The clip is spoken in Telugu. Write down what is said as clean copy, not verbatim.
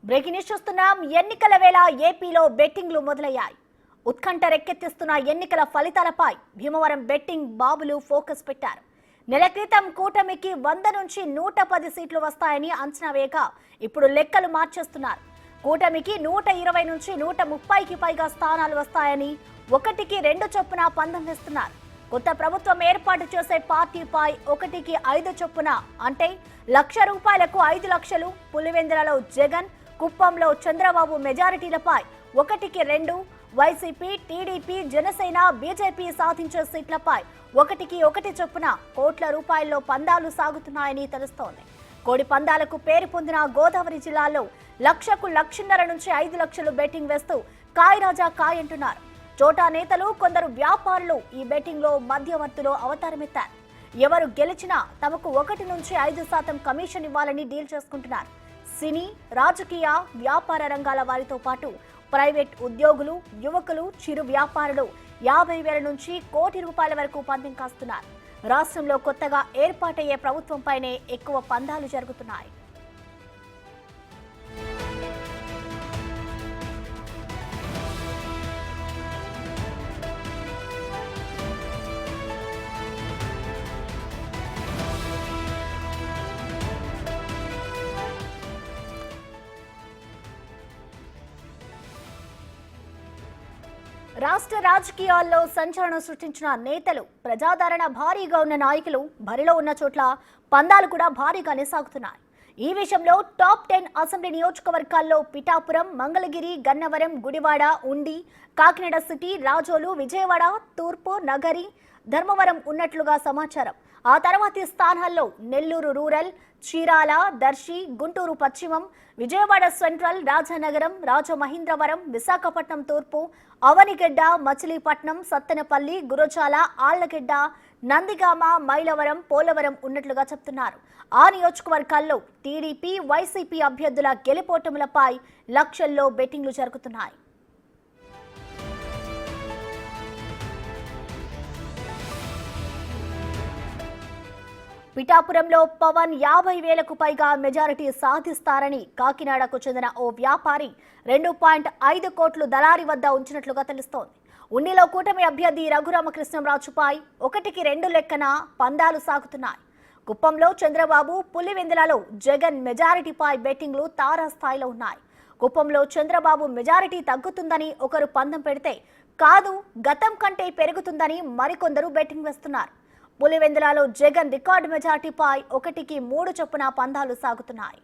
బ్రేకింగ్ న్యూస్ చూస్తున్నాం. ఎన్నికల వేళ ఏపీలో బెట్టింగ్లు మొదలయ్యాయి. ఉత్కంఠ రెక్కెత్తిస్తున్న ఎన్నికల ఫలితాలపై భీమవరం బెట్టింగ్ బాబులు ఫోకస్ పెట్టారు. నెల క్రితం కూటమికి 100 నుంచి 110 సీట్లు వస్తాయని అంచనా వేయగా ఇప్పుడు లెక్కలు మార్చేస్తున్నారు. కూటమికి 120 నుంచి 130కి పైగా స్థానాలు వస్తాయని 1కి 2 చొప్పున పందెం వేస్తున్నారు. కొత్త ప్రభుత్వం ఏర్పాటు చేసే పార్టీపై 1కి 5 చొప్పున అంటే ₹1,00,000కు 5 లక్షలు. పులివెందులలో జగన్, కుప్పంలో చంద్రబాబు మెజారిటీలపై 1కి 2, వైసీపీ, టీడీపీ, జనసేన, బీజేపీ సాధించే సీట్లపై 1కి 1 చొప్పున కోట్ల రూపాయల్లో పందాలు సాగుతున్నాయని తెలుస్తోంది. కోడి పందాలకు పేరు పొందిన గోదావరి జిల్లాలో లక్షకు 1,50,000 నుంచి 5 లక్షలు బెట్టింగ్ వేస్తూ కాయ్ రాజా కాయ్ అంటున్నారు. చోటా నేతలు, కొందరు వ్యాపారులు ఈ బెట్టింగ్ లో మధ్యవర్తులు అవతారమెత్తారు. ఎవరు గెలిచినా తమకు 1 నుంచి 5% కమిషన్ ఇవ్వాలని డీల్ చేసుకుంటున్నారు. సినీ, రాజకీయ, వ్యాపార రంగాల వారితో పాటు ప్రైవేట్ ఉద్యోగులు, యువకులు, చిరు వ్యాపారులు 50,000 నుంచి ₹1,00,00,000 వరకు పందెం కాస్తున్నారు. రాష్ట్రంలో కొత్తగా ఏర్పాటయ్యే ప్రభుత్వంపైనే ఎక్కువ పందాలు జరుగుతున్నాయి. రాష్ట్ర రాజకీయాల్లో సంచలనం సృష్టించిన నేతలు, ప్రజాదరణ భారీగా ఉన్న నాయకులు బరిలో ఉన్న చోట్ల పందాలు కూడా భారీగానే సాగుతున్నాయి. ఈ విషయంలో టాప్ 10 అసెంబ్లీ నియోజకవర్గాల్లో పిఠాపురం, మంగళగిరి, గన్నవరం, గుడివాడ, ఉండి, కాకినాడ సిటీ, రాజోలు, విజయవాడ, తూర్పు, నగరి, ధర్మవరం ఉన్నట్లుగా సమాచారం. ఆ తర్వాతి స్థానాల్లో నెల్లూరు రూరల్, చీరాల, దర్శి, గుంటూరు పశ్చిమం, విజయవాడ సెంట్రల్, రాజానగరం, రాజమహేంద్రవరం, విశాఖపట్నం తూర్పు, అవనిగడ్డ, మచిలీపట్నం, సత్తెనపల్లి, గురజాల, ఆళ్లగడ్డ, నందిగామ, మైలవరం, పోలవరం ఉన్నట్లుగా చెప్తున్నారు. ఆ నియోజకవర్గాల్లో టీడీపీ, వైసీపీ అభ్యర్థుల గెలుపోటములపై లక్షల్లో బెట్టింగ్లు జరుగుతున్నాయి. పిఠాపురంలో పవన్ 50,000కు పైగా మెజారిటీ సాధిస్తారని కాకినాడకు చెందిన ఓ వ్యాపారి 2.5 కోట్లు దళారి వద్ద ఉంచినట్లుగా తెలుస్తోంది. ఉన్నిలో కూటమి అభ్యర్థి రఘురామకృష్ణంరాజుపై 1కి 2 లెక్కన పందాలు సాగుతున్నాయి. కుప్పంలో చంద్రబాబు, పులివెందులలో జగన్ మెజారిటీపై బెట్టింగ్లు తారాస్థాయిలో ఉన్నాయి. కుప్పంలో చంద్రబాబు మెజారిటీ తగ్గుతుందని ఒకరు పందెం పెడితే, కాదు గతం కంటే పెరుగుతుందని మరికొందరు బెట్టింగ్ వేస్తున్నారు. పులివెందులలో జగన్ రికార్డు మెజార్టీపై 1కి 3 చొప్పున పందాలు సాగుతున్నాయి.